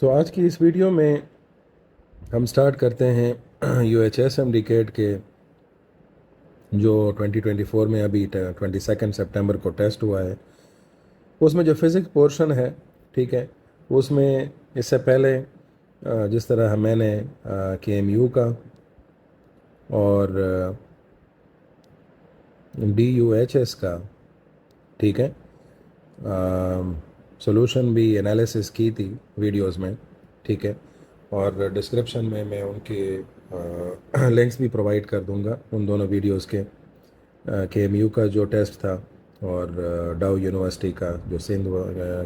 आज की इस वीडियो में हम स्टार्ट करते हैं UHS MDCAT के जो 2024 में अभी 22 सितंबर को टेस्ट हुआ है। उसमें जो फिज़िक्स पोर्शन है, ठीक है, उसमें इससे पहले जिस तरह मैंने KMU का और DUHS का, ठीक है, सॉल्यूशन भी एनालिसिस की थी वीडियोस में, ठीक है, और डिस्क्रिप्शन में मैं उनके लिंक्स भी प्रोवाइड कर दूंगा उन दोनों वीडियोस के। KMU का जो टेस्ट था और डाउ यूनिवर्सिटी का जो सिंध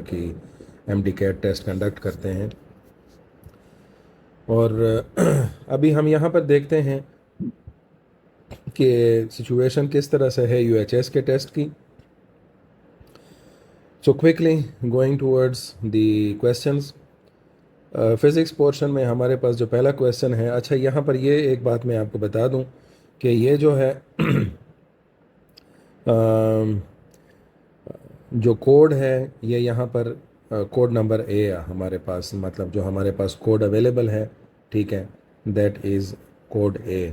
की MDCAT टेस्ट कंडक्ट करते हैं। और अभी हम यहाँ पर देखते हैं कि सिचुएशन किस तरह से है UHS के टेस्ट की। So quickly going towards the questions. Physics portion में हमारे पास जो पहला क्वेश्चन है, अच्छा यहाँ पर ये एक बात मैं आपको बता दूं कि ये जो है जो कोड है ये यहाँ पर कोड नंबर A हमारे पास, मतलब जो हमारे पास कोड अवेलेबल है, ठीक है, दैट इज़ कोड A।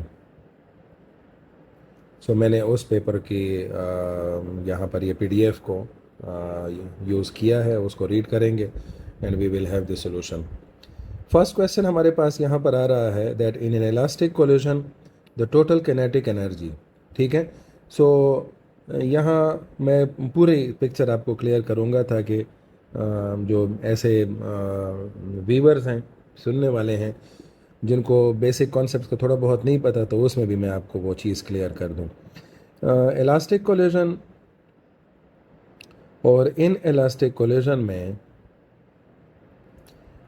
सो मैंने उस पेपर की यहाँ पर ये PDF को यूज़ किया है, उसको रीड करेंगे and we will have the solution. First question हमारे पास यहाँ पर आ रहा है that in an elastic collision the total kinetic energy, ठीक है। सो यहाँ मैं पूरी पिक्चर आपको क्लियर करूँगा ताकि जो ऐसे व्यूअर्स हैं, सुनने वाले हैं, जिनको बेसिक कॉन्सेप्ट का थोड़ा बहुत नहीं पता, तो उसमें भी मैं आपको वो चीज़ क्लियर कर दूँ। इलास्टिक कोलिजन और इन इलास्टिक कोलिजन में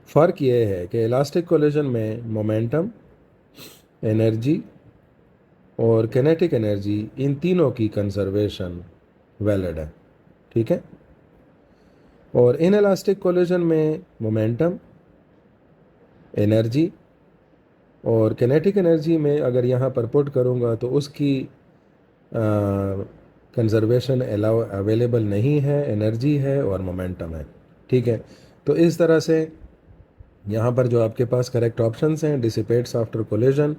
फ़र्क ये है कि इलास्टिक कोलिजन में मोमेंटम, एनर्जी और किनेटिक एनर्जी, इन तीनों की कंजर्वेशन वैलिड है, ठीक है। और इन इलास्टिक कोलिजन में मोमेंटम, एनर्जी और किनेटिक एनर्जी में अगर यहाँ पर पुट करूँगा तो उसकी कंजर्वेशन अवेलेबल नहीं है, एनर्जी है और मोमेंटम है, ठीक है। तो इस तरह से यहाँ पर जो आपके पास करेक्ट ऑप्शंस हैं, dissipates after collision,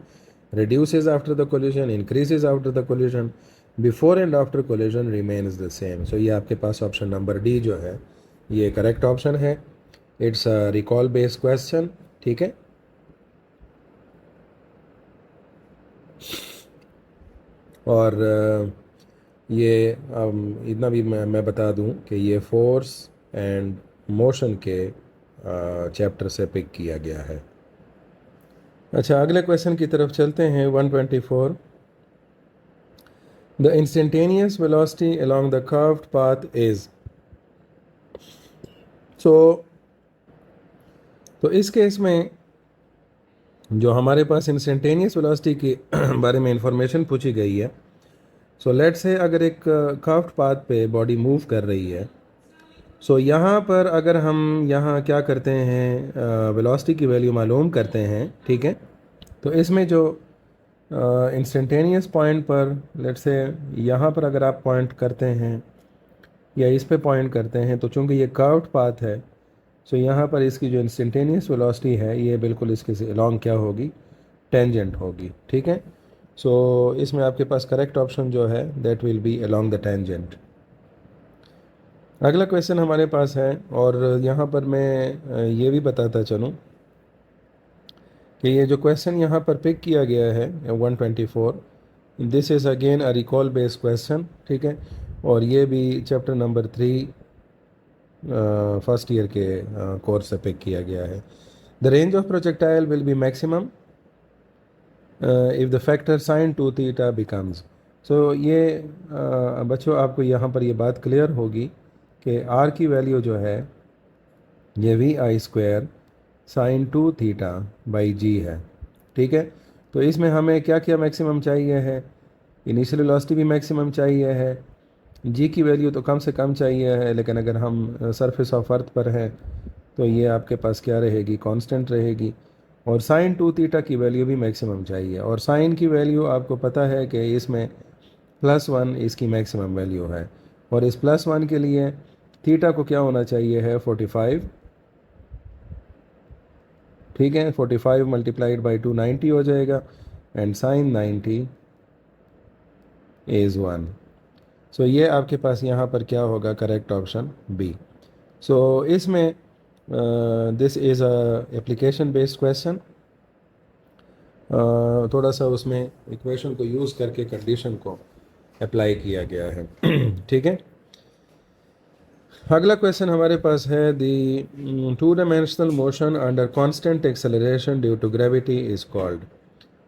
reduces after the collision, increases after the collision, before and after collision remains the same। So ये आपके पास ऑप्शन नंबर D जो है ये करेक्ट ऑप्शन है। It's a recall based question, ठीक है। और ये इतना भी मैं बता दूं कि ये फोर्स एंड मोशन के चैप्टर से पिक किया गया है। अच्छा, अगले क्वेश्चन की तरफ चलते हैं। 124, the instantaneous velocity along the curved path is. तो इस केस में जो हमारे पास इंस्टेंटेनियस वेलोसिटी के बारे में इंफॉर्मेशन पूछी गई है। सो लेट्स से अगर एक कर्व्ड पाथ पे बॉडी मूव कर रही है, सो यहाँ पर अगर हम यहाँ क्या करते हैं, वेलोसिटी की वैल्यू मालूम करते हैं, ठीक है। तो इसमें जो इंस्टेंटेनियस पॉइंट पर, लेट्स से यहाँ पर अगर आप पॉइंट करते हैं या इस पे पॉइंट करते हैं, तो चूंकि ये कर्व्ड पाथ है, सो यहाँ पर इसकी जो इंस्टेंटेनियस वेलोसिटी है ये बिल्कुल इसके अलॉन्ग क्या होगी, टेंजेंट होगी, ठीक है। सो इसमें आपके पास करेक्ट ऑप्शन जो है that will B along the tangent. अगला क्वेश्चन हमारे पास है, और यहाँ पर मैं ये भी बताता चलूँ कि ये जो क्वेश्चन यहाँ पर पिक किया गया है 124, this is again a recall based question, ठीक है। और ये भी चैप्टर नंबर 3 फर्स्ट ईयर के कोर्स से पिक किया गया है। The range of projectile will be maximum if the factor sine 2 theta becomes. So ये बच्चों आपको यहाँ पर ये बात क्लियर होगी कि आर की वैल्यू जो है ये VI² साइन 2 थीटा बाई जी है, ठीक है। तो इसमें हमें क्या क्या मैक्सिमम चाहिए है, इनिशियल वेलोसिटी भी मैक्सिमम चाहिए है, जी की वैल्यू तो कम से कम चाहिए है, लेकिन अगर हम सरफेस ऑफ अर्थ पर हैं तो ये आपके पास क्या रहेगी, कांस्टेंट रहेगी। और साइन 2 थीटा की वैल्यू भी मैक्सिमम चाहिए, और साइन की वैल्यू आपको पता है कि इसमें +1 इसकी मैक्सिमम वैल्यू है, और इस +1 के लिए थीटा को क्या होना चाहिए है 45 ठीक है। 45 मल्टीप्लाइड बाई 2 90 हो जाएगा, एंड साइन 90 इज़ 1। सो ये आपके पास यहाँ पर क्या होगा, करेक्ट ऑप्शन बी। सो इसमें this is a application based question, थोड़ा सा उसमें इक्वेशन को यूज़ करके कंडीशन को अप्लाई किया गया है। ठीक है। अगला क्वेश्चन हमारे पास है, the two dimensional motion under constant acceleration due to gravity is called.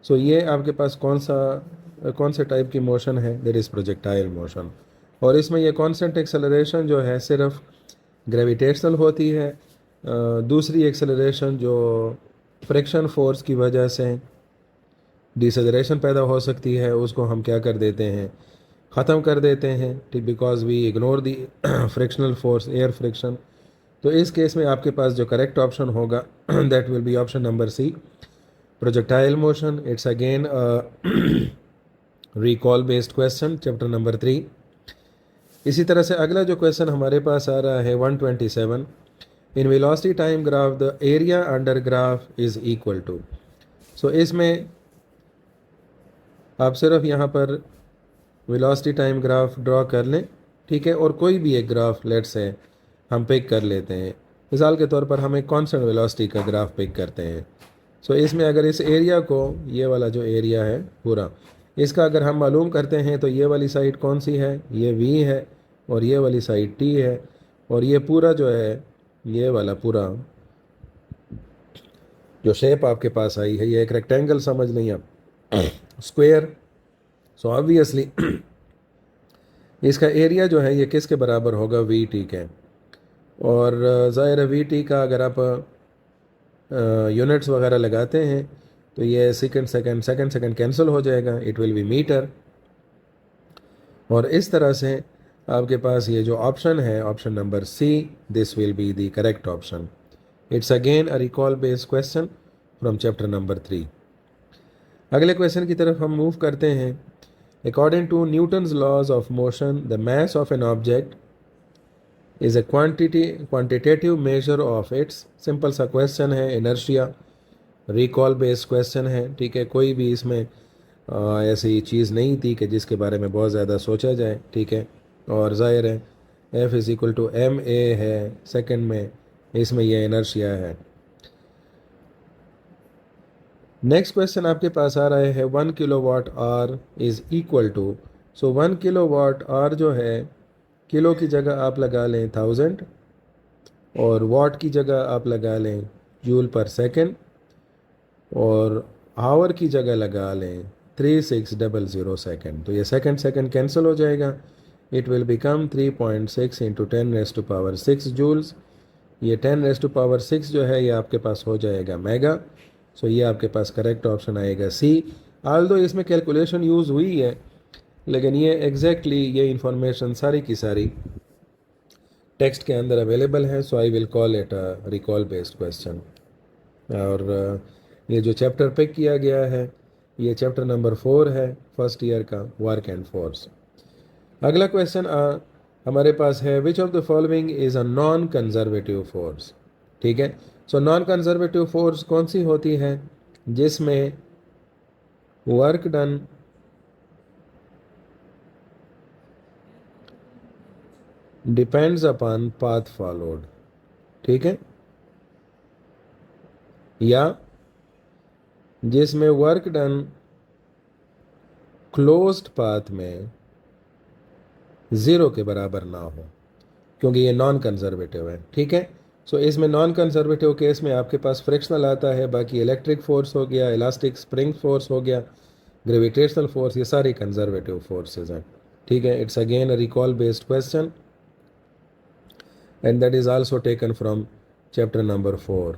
So ये आपके पास कौन से टाइप की मोशन है, दैट इज़ प्रोजेक्टाइल मोशन। और इसमें ये कांस्टेंट एक्सेलरेशन जो है सिर्फ ग्रेविटेशनल होती है, दूसरी एक्सेलरेशन जो फ्रिक्शन फोर्स की वजह से डिसेलरेशन पैदा हो सकती है उसको हम क्या कर देते हैं, ख़त्म कर देते हैं, ठीक, because we ignore the frictional force, air friction. तो इस केस में आपके पास जो करेक्ट ऑप्शन होगा that will be option number C, projectile motion. It's again recall based question, chapter number 3। इसी तरह से अगला जो क्वेश्चन हमारे पास आ रहा है 127, in velocity time graph the area under graph is equal to. So इसमें आप सिर्फ यहाँ पर वेलोसिटी टाइम ग्राफ ड्रॉ कर लें, ठीक है, और कोई भी एक ग्राफ लेट से हम पिक कर लेते हैं। मिसाल के तौर पर हम एक कॉन्स्टेंट वेलोसिटी का ग्राफ पिक करते हैं। सो इसमें अगर इस एरिया को, ये वाला जो एरिया है पूरा, इसका अगर हम मालूम करते हैं तो ये वाली साइड कौन सी है, ये V है, और ये वाली साइड T है, और ये पूरा जो है, ये वाला पूरा जो शेप आपके पास आई है, ये एक रेक्टेंगल समझ लें आप, स्क्वायर। सो ऑब्वियसली इसका एरिया जो है ये किसके बराबर होगा, VT के। और ज़ाहिर है VT का अगर आप यूनिट्स वगैरह लगाते हैं तो ये सेकंड कैंसिल हो जाएगा, इट विल बी मीटर। और इस तरह से आपके पास ये जो ऑप्शन है, option number C, this will be the correct option. It's again a recall based question from chapter number 3। अगले क्वेश्चन की तरफ हम मूव करते हैं। According to Newton's laws of motion, the mass of an object is a quantitative measure of its. Simple सा question है, inertia recall based question है, ठीक है। कोई भी इसमें ऐसी चीज़ नहीं थी कि जिसके बारे में बहुत ज़्यादा सोचा जाए, ठीक है। और ज़ाहिर है F is equal to ma है सेकंड में, इसमें यह इनर्शिया है। नेक्स्ट क्वेश्चन आपके पास आ रहा है 1 kilowatt hour is equal to. So 1 kilowatt hour जो है, किलो की जगह आप लगा लें 1000, और वाट की जगह आप लगा लें जूल पर सेकेंड, और आवर की जगह लगा लें 3600 सेकेंड। तो ये सेकेंड कैंसिल हो जाएगा, it will become 3.6 into 10⁻6 joules. ये 10⁻6 जो है ये आपके पास हो जाएगा मेगा। सो ये आपके पास करेक्ट ऑप्शन आएगा सी। आल्दो इसमें कैलकुलेशन यूज़ हुई है, लेकिन ये एग्जैक्टली ये इंफॉर्मेशन सारी की सारी टेक्स्ट के अंदर अवेलेबल है। So I will call it a recall based question. और ये जो चैप्टर पिक किया गया है, ये चैप्टर नंबर 4 है फर्स्ट ईयर का, वर्क एंड फोर्स। अगला क्वेश्चन हमारे पास है, which of the following is a non conservative force. ठीक है। सो नॉन कंजर्वेटिव फोर्स कौन सी होती है, जिसमें work done depends upon path followed, ठीक है, या जिसमें वर्क डन क्लोज्ड पाथ में ज़ीरो के बराबर ना हो, क्योंकि ये नॉन कंजर्वेटिव है, ठीक है। सो इसमें नॉन कंजर्वेटिव केस में आपके पास फ्रिक्शनल आता है, बाकी इलेक्ट्रिक फोर्स हो गया, इलास्टिक स्प्रिंग फोर्स हो गया, ग्रेविटेशनल फोर्स, ये सारी कंजर्वेटिव फोर्सेस हैं, ठीक है। It's again a recall based question and that is also taken from chapter number 4,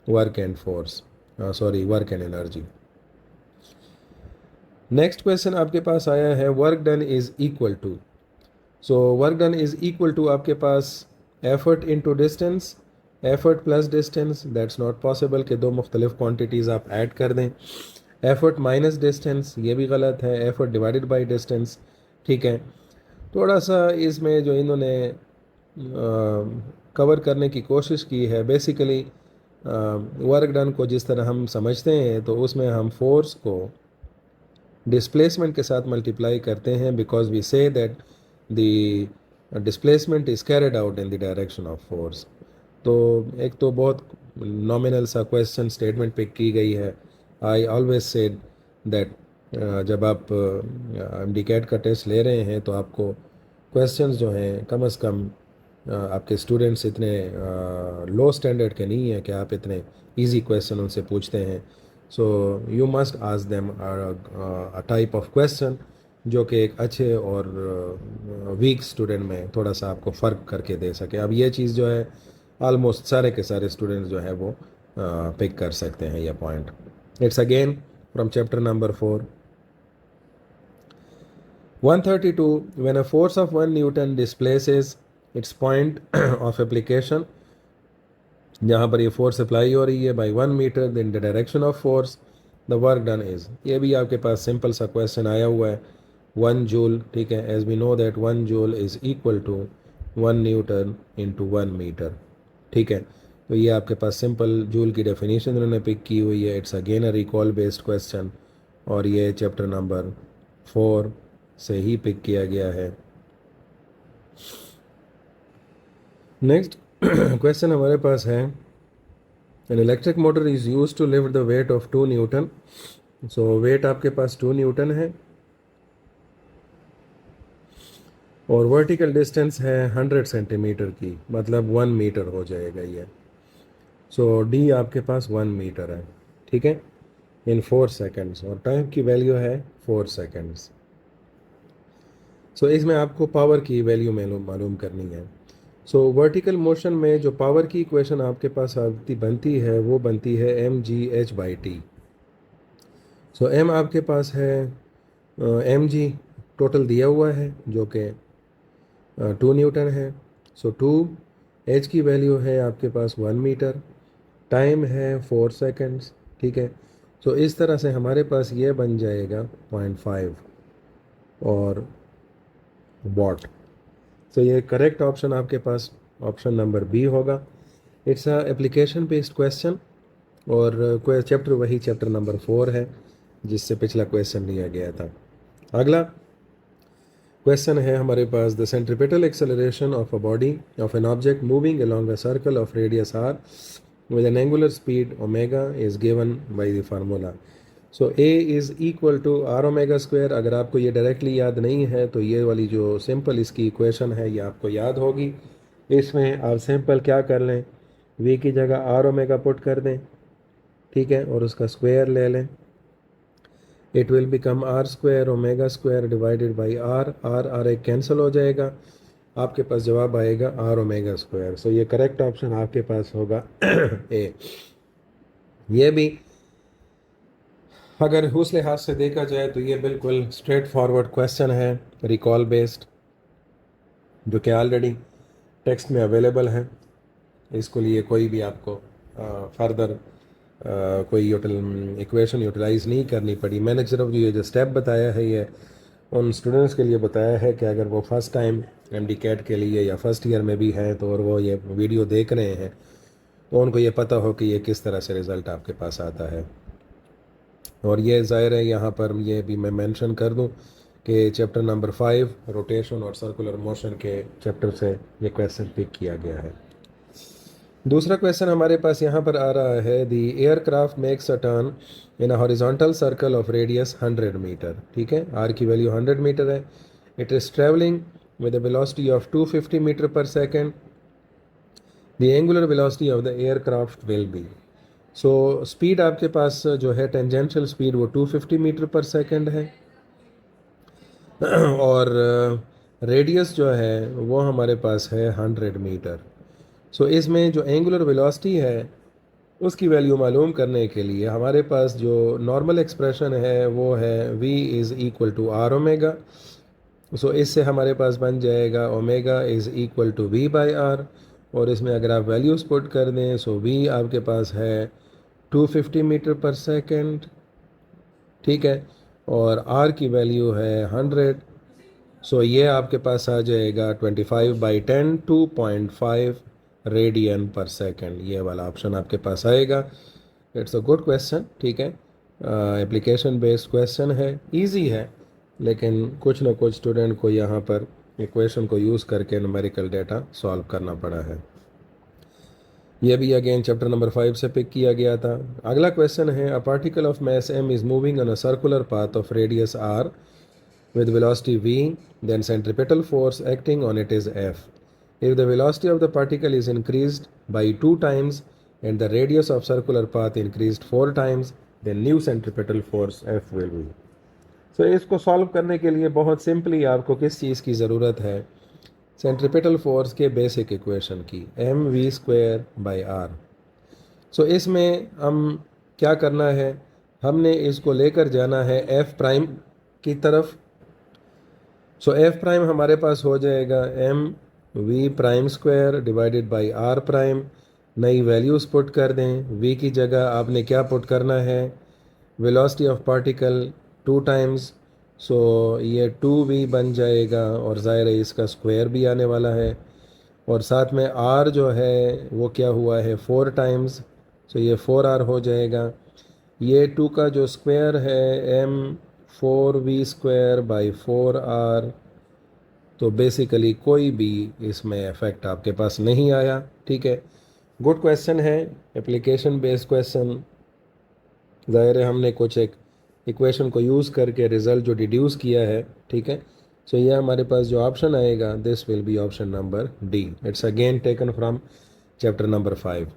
work and force, work and energy. Next question आपके पास आया है, work done is equal to. So work done is equal to आपके पास effort into distance, effort plus distance, that's not possible कि दो मुख्तलिफ quantities आप ऐड कर दें। एफर्ट माइनस डिस्टेंस, ये भी गलत है। एफर्ट डिवाइडेड बाय डिस्टेंस, ठीक है। थोड़ा सा इसमें जो इन्होंने कवर करने की कोशिश की है, बेसिकली वर्क डन को जिस तरह हम समझते हैं तो उसमें हम फोर्स को डिस्प्लेसमेंट के साथ मल्टीप्लाई करते हैं, because we say that the displacement is carried out in the direction of force. तो एक तो बहुत नॉमिनल सा क्वेश्चन स्टेटमेंट पिक की गई है। आई ऑलवेज सेड दैट जब आप MDCAT का टेस्ट ले रहे हैं तो आपको क्वेश्चंस जो हैं कम से कम आपके स्टूडेंट्स इतने लो स्टैंडर्ड के नहीं है कि आप इतने इजी क्वेश्चन उनसे पूछते हैं। So you must ask them a type of question जो कि एक अच्छे और वीक स्टूडेंट में थोड़ा सा आपको फ़र्क करके दे सके। अब ये चीज़ जो है ऑलमोस्ट सारे के सारे स्टूडेंट्स जो है वो पिक कर सकते हैं ये point. It's again from chapter number 4। 132 when a force of 1 Newton displaces its point of application, जहाँ पर ये फोर्स अप्लाई हो रही है by 1 metre in the direction of force, the work done is. ये भी आपके पास सिंपल सा क्वेश्चन आया हुआ है, 1 जूल, ठीक है। As we know that 1 joule is equal to 1 newton into 1 metre, ठीक है। तो ये आपके पास सिंपल जूल की डेफिनेशन उन्होंने पिक की हुई है। It's again a recall based question और ये चैप्टर नंबर 4 से ही पिक किया गया है। नेक्स्ट क्वेश्चन हमारे पास है, an electric motor is use to lift the weight of 2 newton. So weight आपके पास 2 न्यूटन है और वर्टिकल डिस्टेंस है 100 सेंटीमीटर की, मतलब 1 मीटर हो जाएगा ये। सो डी आपके पास 1 मीटर है, ठीक है, इन 4 सेकेंड्स, और टाइम की वैल्यू है 4 सेकेंड्स। सो इसमें आपको पावर की वैल्यू मालूम करनी है। सो वर्टिकल मोशन में जो पावर की इक्वेशन आपके पास बनती है वो बनती है mgh/t। सो m आपके पास है mg टोटल दिया हुआ है जो कि 2 न्यूटन है। सो 2 h की वैल्यू है आपके पास 1 मीटर, टाइम है 4 सेकेंड्स, ठीक है। सो इस तरह से हमारे पास ये बन जाएगा 0.5 और वॉट। तो ये करेक्ट ऑप्शन आपके पास ऑप्शन नंबर बी होगा। It's a application based question और चैप्टर वही चैप्टर नंबर 4 है जिससे पिछला क्वेश्चन लिया गया था। अगला क्वेश्चन है हमारे पास, the centripetal acceleration of a body of an object moving along a circle of radius r with an angular speed omega is given by the formula. So a is equal to r omega square. अगर आपको ये directly याद नहीं है तो ये वाली जो सिंपल इसकी इक्वेशन है ये आपको याद होगी। इसमें आप सिंपल क्या कर लें, v की जगह r ओमेगा पुट कर दें, ठीक है, और उसका स्क्वायर ले लें। It will become r square omega square divided by r एक कैंसिल हो जाएगा, आपके पास जवाब आएगा r ओमेगा स्क्वायर। सो ये करेक्ट ऑप्शन आपके पास होगा ए। ये भी अगर उस लिहाज से देखा जाए तो ये बिल्कुल स्ट्रेट फॉरवर्ड क्वेश्चन है, रिकॉल बेस्ड, जो कि ऑलरेडी टेक्स्ट में अवेलेबल है। इसको लिए कोई भी आपको फर्दर कोई इक्वेशन यूटिलाइज नहीं करनी पड़ी। मैंने सिर्फ ये जो स्टेप बताया है ये उन स्टूडेंट्स के लिए बताया है कि अगर वो फर्स्ट टाइम MDCAT के लिए या फर्स्ट ईयर में भी हैं तो और वो ये वीडियो देख रहे हैं तो उनको ये पता हो कि ये किस तरह से रिज़ल्ट आपके पास आता है। और ये ज़ाहिर है यहाँ पर ये भी मैं मेंशन कर दूँ कि चैप्टर नंबर 5 रोटेशन और सर्कुलर मोशन के चैप्टर से ये क्वेश्चन पिक किया गया है। दूसरा क्वेश्चन हमारे पास यहाँ पर आ रहा है, the aircraft makes a turn in a horizontal circle of radius 100 metre, ठीक है, आर की वैल्यू 100 मीटर है। It is travelling with a velocity of 250 metre पर second, the angular velocity of the aircraft will be. So speed आपके पास जो है tangential speed वो 250 मीटर पर सेकेंड है और रेडियस जो है वो हमारे पास है 100 मीटर। सो इसमें जो एंगुलर वेलोसिटी है उसकी वैल्यू मालूम करने के लिए हमारे पास जो नॉर्मल एक्सप्रेशन है वो है v is equal to r omega. So इससे हमारे पास बन जाएगा omega is equal to v by r, और इसमें अगर आप वैल्यूज़ पुट कर दें सो v आपके पास है 250 मीटर पर सेकेंड, ठीक है, और r की वैल्यू है 100। सो ये आपके पास आ जाएगा 25/10 2.5 रेडियन पर सेकंड, ये वाला ऑप्शन आपके पास आएगा। इट्स अ गुड क्वेश्चन, ठीक है। एप्लीकेशन बेस्ड क्वेश्चन है, इजी है, लेकिन कुछ ना कुछ स्टूडेंट को यहाँ पर इक्वेशन को यूज़ करके न्यूमेरिकल डेटा सॉल्व करना पड़ा है। ये भी अगेन चैप्टर नंबर 5 से पिक किया गया था। अगला क्वेश्चन है, a particle of mass m is moving on a circular path of radius r with velocity v, then centripetal force acting on it is f. If the velocity of the particle is increased by 2 times and the radius of circular path increased 4 times, then new centripetal force f will be. So इसको solve करने के लिए बहुत simply आपको किस चीज़ की ज़रूरत है, सेंट्रिपेटल फोर्स के बेसिक इक्वेशन की, m v square by r. So इसमें हम क्या करना है, हमने इसको लेकर जाना है एफ प्राइम की तरफ। सो एफ प्राइम हमारे पास हो जाएगा M V prime square divided by R prime. नई वैल्यूज़ पुट कर दें, वी की जगह आपने क्या पुट करना है, वेलोसिटी ऑफ पार्टिकल 2 टाइम्स, सो ये 2v बन जाएगा और ज़ाहिर है इसका स्क्वायर भी आने वाला है, और साथ में r जो है वो क्या हुआ है 4 टाइम्स, सो ये 4r हो जाएगा। ये 2 का जो स्क्वायर है m 4v square by 4r, तो बेसिकली कोई भी इसमें इफेक्ट आपके पास नहीं आया, ठीक है। गुड क्वेश्चन है, एप्लीकेशन बेस्ड क्वेश्चन। ज़ाहिर है हमने कुछ एक इक्वेशन को यूज़ करके रिज़ल्ट जो डिड्यूस किया है, ठीक है। सो ये हमारे पास जो ऑप्शन आएगा, this will be option number D. It's again taken from chapter number 5।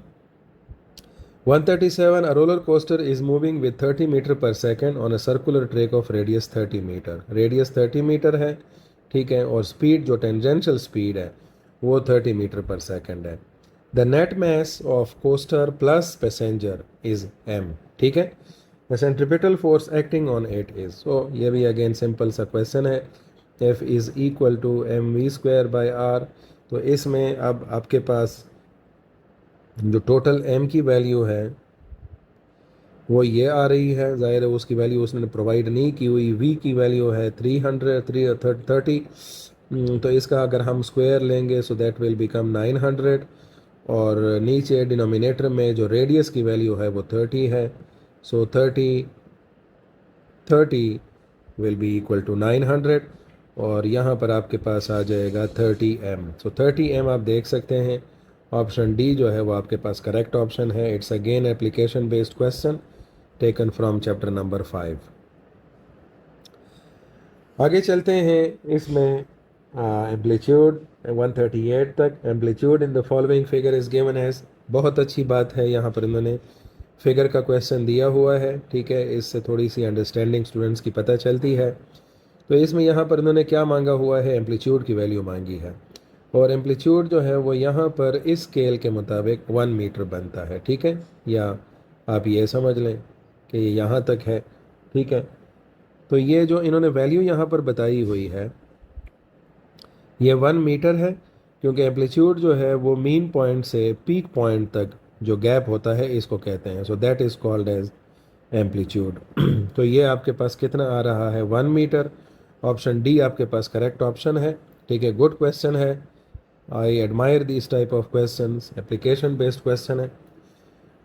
137, a roller coaster is moving with 30 metre पर second on a circular track of radius 30 metre. Radius 30 metre है, ठीक है, और speed जो tangential speed है वो 30 metre पर second है। The net mass of coaster plus passenger is m, ठीक है। The centripetal force acting on it is, so ये भी अगेन सिंपल सा क्वेश्चन है, F is equal to m v square by r. तो इसमें अब आपके पास जो टोटल m की वैल्यू है वो ये आ रही है, ज़ाहिर है उसकी वैल्यू उसने प्रोवाइड नहीं की हुई। v की वैल्यू है 330, तो इसका अगर हम स्क्वायर लेंगे सो दैट विल बिकम 900, और नीचे डिनोमिनेटर में जो रेडियस की वैल्यू है वो 30 है, सो 30 विल बी इक्वल टू 900, और यहाँ पर आपके पास आ जाएगा 30m। सो 30m आप देख सकते हैं, ऑप्शन डी जो है वो आपके पास करेक्ट ऑप्शन है। It's again application based question taken from chapter number 5। आगे चलते हैं, इसमें एम्पलीट्यूड 138 तक। Amplitude in the following figure is given as, बहुत अच्छी बात है, यहाँ पर इन्होंने फिगर का क्वेश्चन दिया हुआ है, ठीक है। इससे थोड़ी सी अंडरस्टैंडिंग स्टूडेंट्स की पता चलती है। तो इसमें यहाँ पर इन्होंने क्या मांगा हुआ है, एम्पलीट्यूड की वैल्यू मांगी है, और एम्पलीट्यूड जो है वो यहाँ पर इस स्केल के मुताबिक 1 मीटर बनता है, ठीक है, या आप ये समझ लें कि ये यहाँ तक है, ठीक है। तो ये जो इन्होंने वैल्यू यहाँ पर बताई हुई है ये 1 मीटर है, क्योंकि एम्पलीट्यूड जो है वो मीन पॉइंट से पीक पॉइंट तक जो गैप होता है इसको कहते हैं, so that is called as amplitude. तो ये आपके पास कितना आ रहा है, 1 मीटर। ऑप्शन डी आपके पास करेक्ट ऑप्शन है, ठीक है। गुड क्वेश्चन है, I admire this type of questions. Application based question है,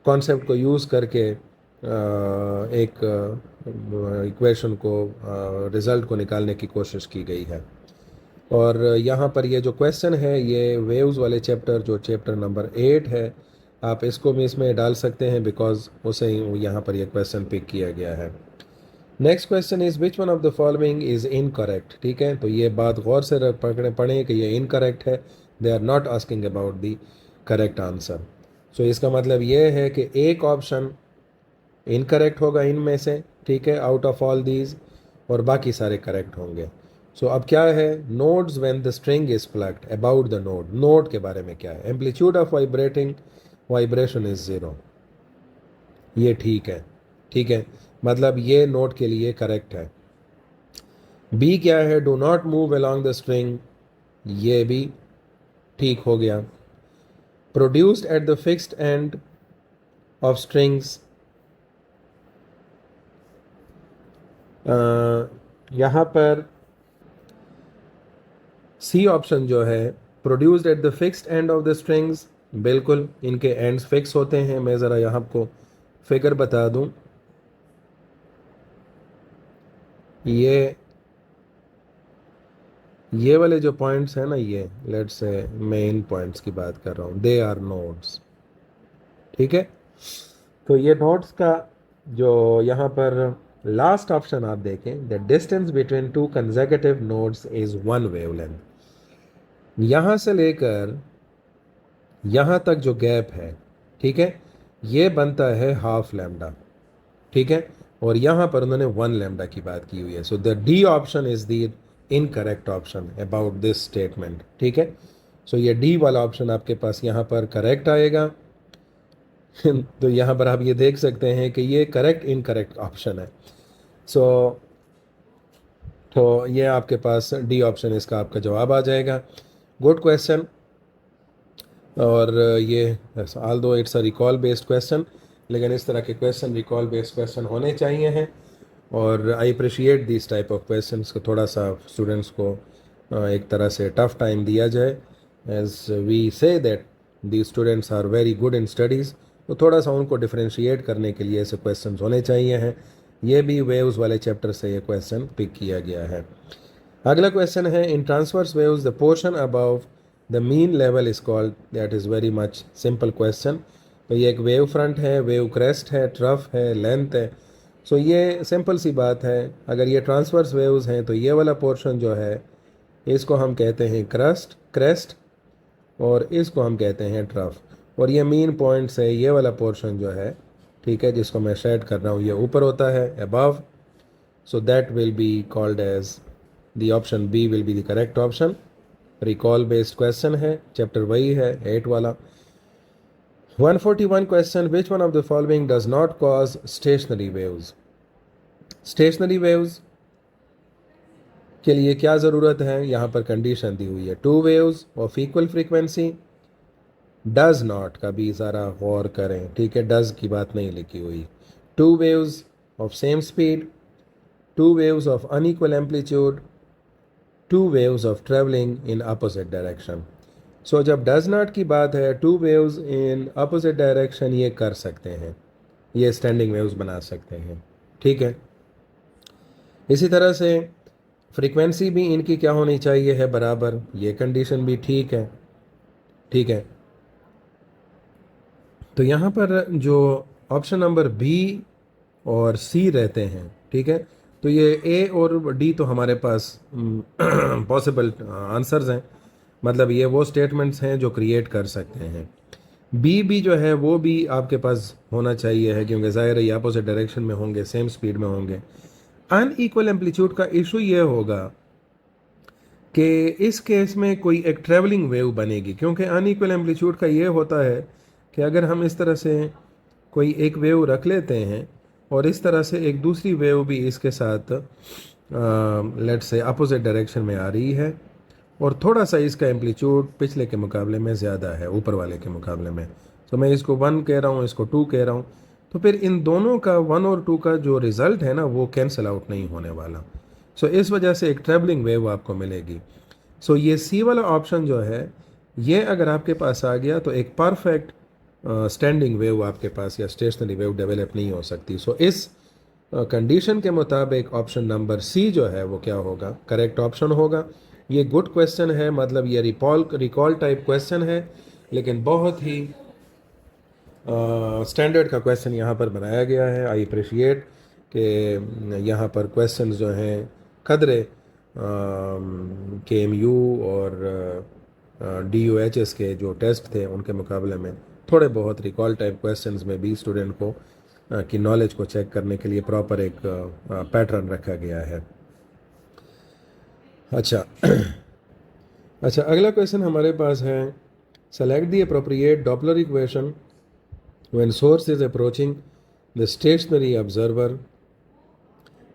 कॉन्सेप्ट को यूज़ करके एक इक्वेशन को रिज़ल्ट को निकालने की कोशिश की गई है। और यहाँ पर ये जो क्वेश्चन है ये वेव्स वाले चैप्टर जो चैप्टर नंबर 8 है, आप इसको भी इसमें डाल सकते हैं बिकॉज उसे यहाँ पर ये क्वेश्चन पिक किया गया है। Next question is which one of the following is incorrect, ठीक है। तो ये बात गौर से पढ़ें कि ये इनकरेक्ट है, they are not asking about the correct answer. So इसका मतलब ये है कि एक ऑप्शन इनकरेक्ट होगा इनमें से, ठीक है, आउट ऑफ ऑल दीज, और बाकी सारे करेक्ट होंगे। सो अब क्या है, nodes when the string is plucked, about the node, node के बारे में क्या है, एम्पलीट्यूड ऑफ वाइब्रेशन इज 0, ये ठीक है, ठीक है, मतलब ये नोड के लिए करेक्ट है। बी क्या है, do not move along the string, ये भी ठीक हो गया। Produced at the fixed end of strings, यहाँ पर सी ऑप्शन जो है, produced at the fixed end of the strings, बिल्कुल इनके एंड्स फिक्स होते हैं। मैं ज़रा यहाँ आपको फिगर बता दूँ, ये वाले जो पॉइंट्स हैं ना, ये लेट्स से मैं इन पॉइंट्स की बात कर रहा हूँ, दे आर नोड्स। ठीक है, तो ये नोड्स का जो यहाँ पर लास्ट ऑप्शन आप देखें, the distance between two consecutive nodes is one wavelength. यहाँ से लेकर यहाँ तक जो गैप है, ठीक है, ये बनता है हाफ लैम्डा। ठीक है, और यहाँ पर उन्होंने वन लैम्डा की बात की हुई है। So the D option is the incorrect option about this statement. ठीक है, सो ये डी वाला ऑप्शन आपके पास यहाँ पर करेक्ट आएगा। तो यहाँ पर आप ये देख सकते हैं कि ये करेक्ट इनकरेक्ट ऑप्शन है। सो तो ये आपके पास डी ऑप्शन इसका आपका जवाब आ जाएगा। Good question. और ये ऑल दो it's a recall based question, लेकिन इस तरह के क्वेश्चन रिकॉल बेस्ड क्वेश्चन होने चाहिए हैं। और I appreciate this type of questions को, थोड़ा सा स्टूडेंट्स को एक तरह से टफ टाइम दिया जाए। As we say that the students are very good in studies, तो थोड़ा सा उनको डिफ्रेंशिएट करने के लिए ऐसे क्वेश्चंस होने चाहिए हैं। ये भी वेव्स वाले चैप्टर से ये क्वेश्चन पिक किया गया है। अगला क्वेश्चन है, in transverse waves the portion above the mean level is called, that is very much simple question. तो ये एक वेव फ्रंट है, वेव क्रेस्ट है, ट्रफ है, लेंथ है। सो ये सिंपल सी बात है। अगर ये ट्रांसवर्स वेव्स हैं तो ये वाला पोर्शन जो है इसको हम कहते हैं क्रेस्ट, और इसको हम कहते हैं ट्रफ। और ये मीन पॉइंट से ये वाला पोर्शन जो है, ठीक है, जिसको मैं शेड कर रहा हूँ, ये ऊपर होता है, above. So that will be called as the option B will be the correct option. Recall based question है, चैप्टर वही है 8 वाला। 141 question, which one of the following does not cause stationary waves. Stationary waves के लिए क्या ज़रूरत है, यहाँ पर कंडीशन दी हुई है, two waves of equal frequency. Does not का भी ज़रा गौर करें, ठीक है, डज की बात नहीं लिखी हुई। Two waves of same speed, two waves of unequal amplitude, two waves of travelling in opposite direction. So जब डज नॉट की बात है, two waves in opposite direction ये कर सकते हैं, ये स्टैंडिंग वेव्स बना सकते हैं। ठीक है, इसी तरह से फ्रीक्वेंसी भी इनकी क्या होनी चाहिए है, बराबर, ये कंडीशन भी ठीक है। ठीक है, तो यहाँ पर जो ऑप्शन नंबर बी और सी रहते हैं, ठीक है, तो ये ए और डी तो हमारे पास पॉसिबल आंसर्स हैं, मतलब ये वो स्टेटमेंट्स हैं जो क्रिएट कर सकते हैं। बी भी जो है वो भी आपके पास होना चाहिए है, क्योंकि ज़ाहिर है ये अपोजिट डायरेक्शन में होंगे, सेम स्पीड में होंगे। अनइक्वल एम्पलीट्यूड का इशू ये होगा कि इस केस में कोई एक ट्रैवलिंग वेव बनेगी, क्योंकि अनइक्वल एम्पलीट्यूड का ये होता है कि अगर हम इस तरह से कोई एक वेव रख लेते हैं और इस तरह से एक दूसरी वेव भी इसके साथ लेट्स से अपोजिट डायरेक्शन में आ रही है, और थोड़ा सा इसका एम्पलीट्यूड पिछले के मुकाबले में ज़्यादा है, ऊपर वाले के मुकाबले में, तो मैं इसको 1 कह रहा हूँ, इसको 2 कह रहा हूँ, तो फिर इन दोनों का 1 और 2 का जो रिज़ल्ट है ना वो कैंसिल आउट नहीं होने वाला। सो इस वजह से एक ट्रैवलिंग वेव आपको मिलेगी। सो ये सी वाला ऑप्शन जो है, ये अगर आपके पास आ गया तो एक परफेक्ट स्टैंडिंग वेव आपके पास या स्टेशनरी वेव डेवलप नहीं हो सकती। सो इस कंडीशन के मुताबिक ऑप्शन नंबर सी जो है वो क्या होगा, करेक्ट ऑप्शन होगा। ये गुड क्वेश्चन है, मतलब ये रिकॉल टाइप क्वेश्चन है, लेकिन बहुत ही स्टैंडर्ड का क्वेश्चन यहाँ पर बनाया गया है। आई अप्रिशिएट कि यहाँ पर क्वेश्चंस जो हैं कदरे KMU और DUHS के जो टेस्ट थे उनके मुकाबले में थोड़े बहुत रिकॉल टाइप क्वेश्चंस में भी स्टूडेंट को की नॉलेज को चेक करने के लिए प्रॉपर एक पैटर्न रखा गया है। अच्छा अच्छा, अगला क्वेश्चन हमारे पास है, select the appropriate Doppler equation when source is approaching the stationary observer.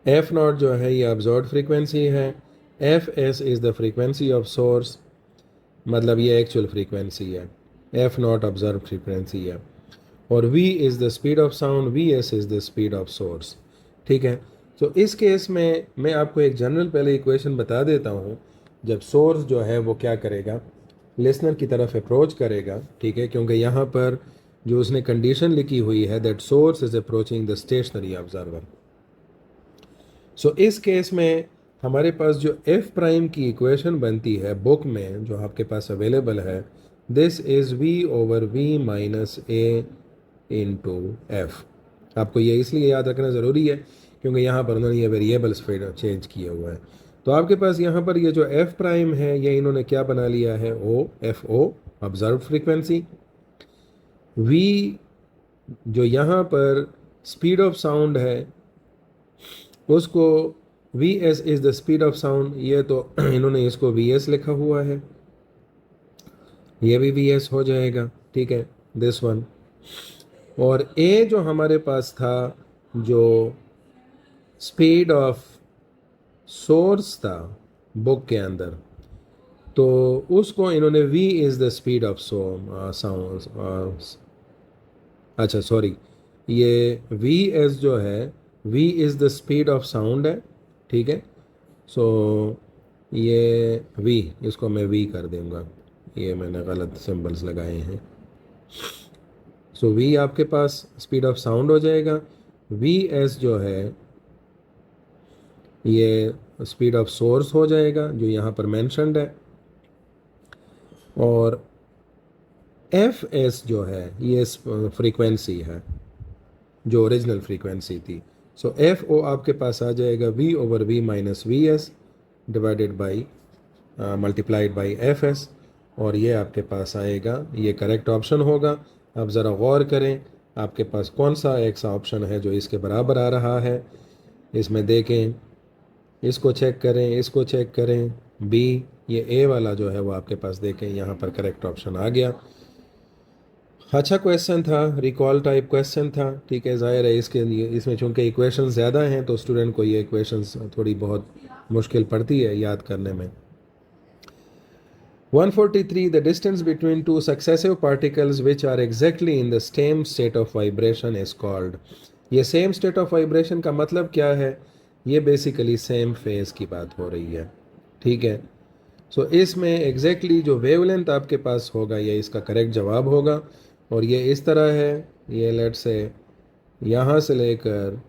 F naught जो है ये ऑब्जर्व्ड फ्रीक्वेंसी है, F S is the frequency of source, मतलब ये एक्चुअल फ्रीक्वेंसी है, एफ नॉट ऑब्जर्व फ्रीक्वेंसी है, और V is the speed of sound, V S is the speed of source. ठीक है, तो इस केस में मैं आपको एक जनरल पहले इक्वेशन बता देता हूँ। जब सोर्स जो है वो क्या करेगा, लिसनर की तरफ अप्रोच करेगा, ठीक है, क्योंकि यहाँ पर जो उसने कंडीशन लिखी हुई है that source is approaching the stationary observer. So इस केस में हमारे पास जो एफ प्राइम की इक्वेशन बनती है बुक में जो आपके पास अवेलेबल है, this is V over V minus A into F. आपको ये इसलिए याद रखना ज़रूरी है क्योंकि यहाँ पर उन्होंने ये वेरिएबल्स चेंज किया हुआ है। तो आपके पास यहाँ पर ये जो एफ प्राइम है ये इन्होंने क्या बना लिया है, O, F O, observe frequency. V जो यहाँ पर स्पीड ऑफ साउंड है उसको V S is the speed of sound, ये तो इन्होंने इसको वी एस लिखा हुआ है, ये भी वी एस हो जाएगा, ठीक है, दिस वन। और ए जो हमारे पास था जो स्पीड ऑफ सोर्स था बुक के अंदर, तो उसको इन्होंने v is the speed of sound, अच्छा सॉरी, ये वी एस जो है v is the speed of sound है, ठीक है। सो ये v, इसको मैं v कर दूंगा, ये मैंने गलत सिंबल्स लगाए हैं। सो v आपके पास स्पीड ऑफ साउंड हो जाएगा, वी एस जो है ये स्पीड ऑफ सोर्स हो जाएगा जो यहाँ पर मेंशन्ड है, और एफ एस जो है ये फ्रीक्वेंसी है जो ओरिजिनल फ्रीक्वेंसी थी। सो एफ ओ आपके पास आ जाएगा V over V minus V S divided by multiplied by F S, और ये आपके पास आएगा, ये करेक्ट ऑप्शन होगा। आप ज़रा गौर करें आपके पास कौन सा एक सा ऑप्शन है जो इसके बराबर आ रहा है, इसमें देखें, इसको चेक करें, इसको चेक करें, बी, ये ए वाला जो है वो आपके पास देखें यहाँ पर करेक्ट ऑप्शन आ गया। अच्छा क्वेश्चन था, रिकॉल टाइप क्वेश्चन था, ठीक है, ज़ाहिर है इसके लिए इसमें चूंकि इक्वेशन ज़्यादा हैं तो स्टूडेंट को ये इक्वेशंस थोड़ी बहुत मुश्किल पड़ती है याद करने में। 143, the distance between two successive particles which are exactly in the same state of vibration is called। ये सेम स्टेट ऑफ वाइब्रेशन का मतलब क्या है, ये बेसिकली सेम फेज की बात हो रही है, ठीक है। सो इसमें एग्जैक्टली जो वेवलेंथ आपके पास होगा ये इसका करेक्ट जवाब होगा, और ये इस तरह है, ये लेट से यहाँ से लेकर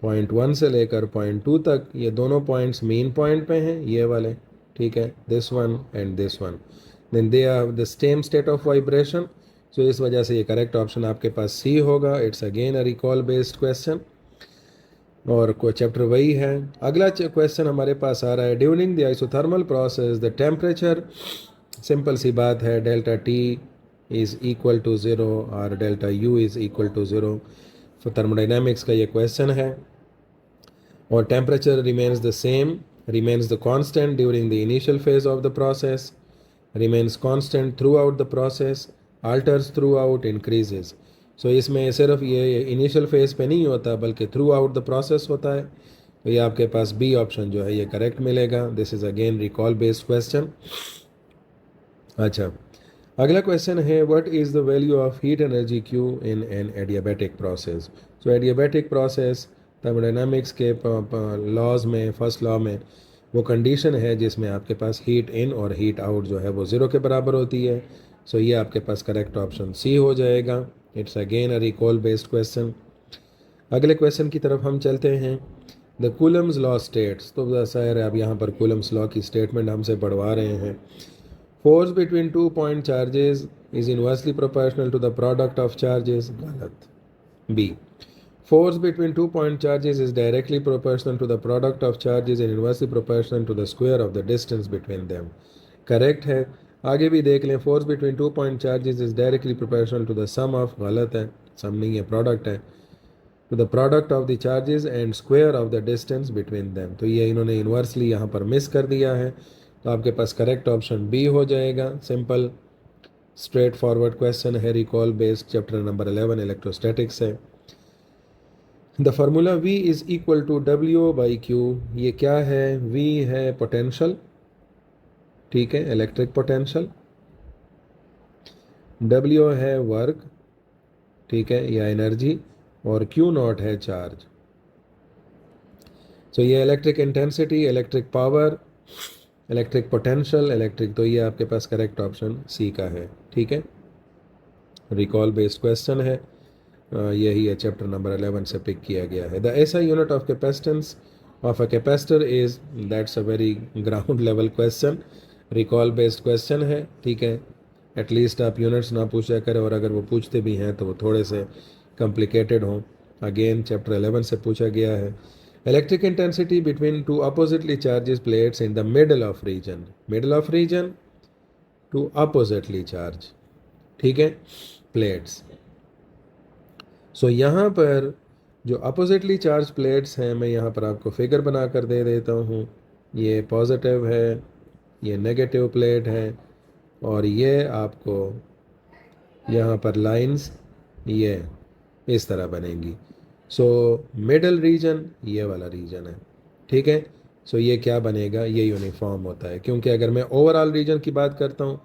पॉइंट 1 से लेकर पॉइंट 2 तक ये दोनों पॉइंट्स मेन पॉइंट पे हैं, ये वाले, ठीक है, this one and this one, then they are the same state of vibration. So इस वजह से ये करेक्ट ऑप्शन आपके पास सी होगा। It's again a recall based question और कोई चैप्टर वही है। अगला क्वेश्चन हमारे पास आ रहा है, during the isothermal process the temperature, simple सी बात है, delta T is equal to zero और delta U is equal to zero. Thermodynamics का ये क्वेश्चन है, और temperature remains the same, remains the constant during the initial phase of the process, remains constant throughout the process, alters throughout, increases। so इसमें सिर्फ ये initial phase पे नहीं होता बल्कि थ्रू आउट द प्रोसेस होता है, तो ये आपके पास बी ऑप्शन जो है ये करेक्ट मिलेगा। This is again recall based question. अच्छा, अगला क्वेश्चन है, what is the value of heat energy Q in an adiabatic process. So adiabatic process thermodynamics के लॉज में, फर्स्ट लॉ में वो कंडीशन है जिसमें आपके पास हीट इन और हीट आउट जो है वो ज़ीरो के बराबर होती है। सो ये आपके पास करेक्ट ऑप्शन सी हो जाएगा। It's again a recall based question. अगले क्वेश्चन की तरफ हम चलते हैं, द कूलम्स लॉ स्टेट्स। तो ज़ाहिर है अब यहाँ पर कूलम्स लॉ की स्टेटमेंट हमसे पढ़वा रहे हैं। Force between 2 point charges is inversely proportional to the product of charges, गलत। B, force between 2 point charges is directly proportional to the product of charges and inversely proportional to the square of the distance between them, correct है। आगे भी देख लें, force between 2 point charges is directly proportional to the sum of, गलत है, sum नहीं है, product है, to the product of the charges and square of the distance between them. तो ये इन्होंने इन्वर्सली यहाँ पर मिस कर दिया है, तो आपके पास करेक्ट ऑप्शन बी हो जाएगा। सिंपल स्ट्रेट फॉरवर्ड क्वेश्चन है, recall based, chapter number 11 electrostatics है। The formula V is equal to W by Q, ये क्या है, V है पोटेंशियल, ठीक है, इलेक्ट्रिक पोटेंशियल, W है वर्क, ठीक है, या एनर्जी, और Q नॉट है चार्ज। सो ये electric intensity, electric power electric potential, electric, तो ये आपके पास करेक्ट ऑप्शन सी का है, ठीक है। रिकॉल बेस्ड क्वेश्चन है, यही है, चैप्टर नंबर 11 से पिक किया गया है। द ऐसा unit of capacitance of a capacitor is, that's a very ground level question, recall based question है, ठीक है। एटलीस्ट आप यूनिट्स ना पूछा करें, और अगर वो पूछते भी हैं तो वो थोड़े से कॉम्प्लिकेटेड हों। अगेन चैप्टर 11 से पूछा गया है। Electric intensity between two oppositely charges plates in the middle of region, middle of region two oppositely charge, ठीक है, प्लेट्स। सो यहाँ पर जो अपोजिटली चार्ज प्लेट्स हैं, मैं यहाँ पर आपको फिगर बना कर दे देता हूँ। ये पॉजिटिव है, ये नेगेटिव प्लेट है, और ये आपको यहाँ पर लाइंस ये इस तरह बनेंगी। सो मिडल रीजन ये वाला रीजन है, ठीक है। सो ये क्या बनेगा, ये यूनिफॉर्म होता है, क्योंकि अगर मैं ओवरऑल रीजन की बात करता हूँ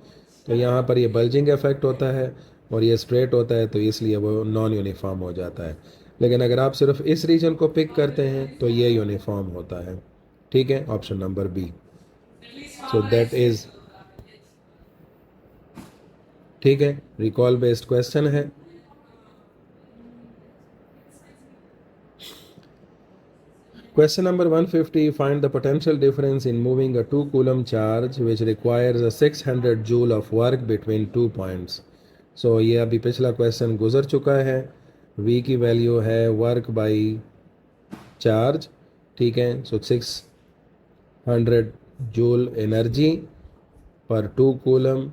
तो यहाँ पर ये बल्जिंग इफेक्ट होता है और ये स्ट्रेट होता है, तो इसलिए वो नॉन यूनिफॉर्म हो जाता है। लेकिन अगर आप सिर्फ इस रीजन को पिक करते हैं तो ये यूनिफॉर्म होता है, ठीक है। Option number B, so that is, ठीक है, रिकॉल बेस्ड क्वेश्चन है। Question number 150, find the potential difference in moving a 2 coulomb charge which requires a 600 joule of work between 2 points. So ये अभी पिछला क्वेश्चन गुजर चुका है। V की वैल्यू है वर्क बाई चार्ज, ठीक है। सो 600 जूल एनर्जी पर 2 कूलम,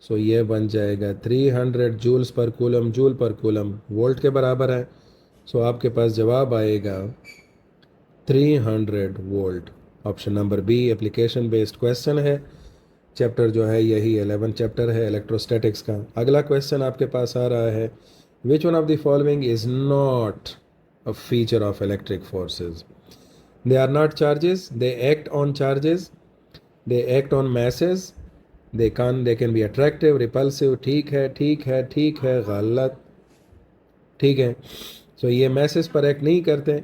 सो ये बन जाएगा 300 joules per coulomb, joule per coulomb volt के बराबर है। सो आपके पास जवाब आएगा 300 volt. Option number B application based question है। चैप्टर जो है यही 11 चैप्टर है इलेक्ट्रोस्टैटिक्स का। अगला क्वेश्चन आपके पास आ रहा है, which one of the following is not a feature of electric forces. They are not charges, they act on charges, they act on masses, they can be attractive, repulsive, ठीक है, ठीक है, ठीक है, गलत, ठीक है। सो ये मैसेज पर एक्ट नहीं करते,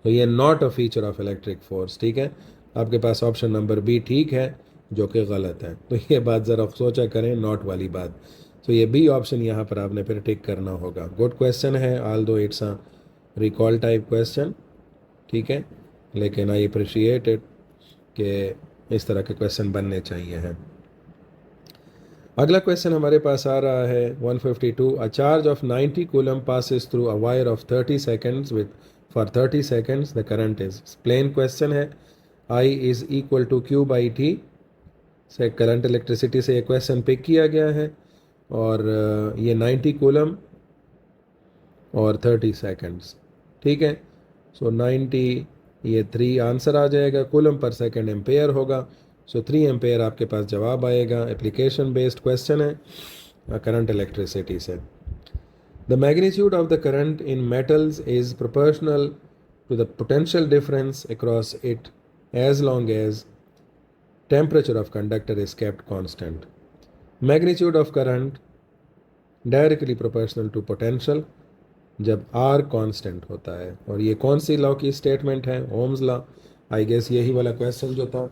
तो ये not a feature of electric force, ठीक है। आपके पास ऑप्शन नंबर बी ठीक है, जो कि गलत है। तो ये बात ज़रा सोचा करें, नॉट वाली बात। तो ये बी ऑप्शन यहाँ पर आपने फिर टिक करना होगा। गुड क्वेश्चन है, ऑल दो it's a recall type question, ठीक है, लेकिन आई अप्रिशिएट इट कि इस तरह के क्वेश्चन बनने चाहिए हैं। अगला क्वेश्चन हमारे पास आ रहा है 152, a charge of 90 coulomb passes through a wire of 30 seconds with for 30 seconds the current is, plain question है। I is equal to Q by T से करंट इलेक्ट्रिसिटी से ये क्वेश्चन पिक किया गया है, और ये 90 कूलम और 30 सेकेंड्स, ठीक है। सो 90, ये 3 आंसर आ जाएगा, कूलम पर सेकेंड एम्पेयर होगा। सो 3 एम्पेयर आपके पास जवाब आएगा। एप्लीकेशन बेस्ड क्वेश्चन है करंट इलेक्ट्रिसिटी से। The magnitude of the current in metals is proportional to the potential difference across it as long as temperature of conductor is kept constant. Magnitude of current directly proportional to potential जब R constant होता है। और ये कौन सी law की statement है, Ohm's law. I guess यही वाला क्वेश्चन जो था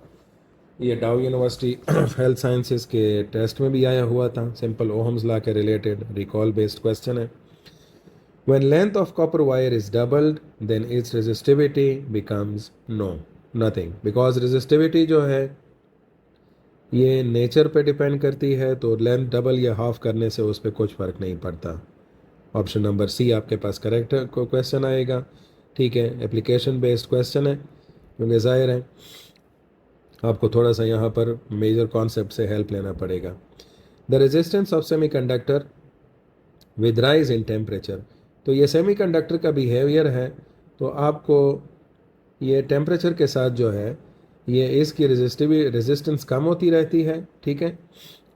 ये डाउ यूनिवर्सिटी हेल्थ साइंसेस के टेस्ट में भी आया हुआ था, सिंपल ओम्स लॉ के रिलेटेड रिकॉल बेस्ड क्वेश्चन है। When length of copper wire is doubled then its resistivity becomes nothing, because resistivity जो है ये नेचर पे डिपेंड करती है, तो लेंथ डबल या हाफ करने से उस पर कुछ फ़र्क नहीं पड़ता। ऑप्शन नंबर सी आपके पास करेक्ट को क्वेश्चन आएगा, ठीक है। एप्लीकेशन बेस्ड क्वेश्चन है, क्योंकि ज़ाहिर है आपको थोड़ा सा यहाँ पर मेजर कॉन्सेप्ट से हेल्प लेना पड़ेगा। The resistance of semiconductor with rise in temperature, तो ये सेमीकंडक्टर का बिहेवियर है, तो आपको ये टेम्परेचर के साथ जो है ये इसकी रेजिस्टेंस कम होती रहती है, ठीक है,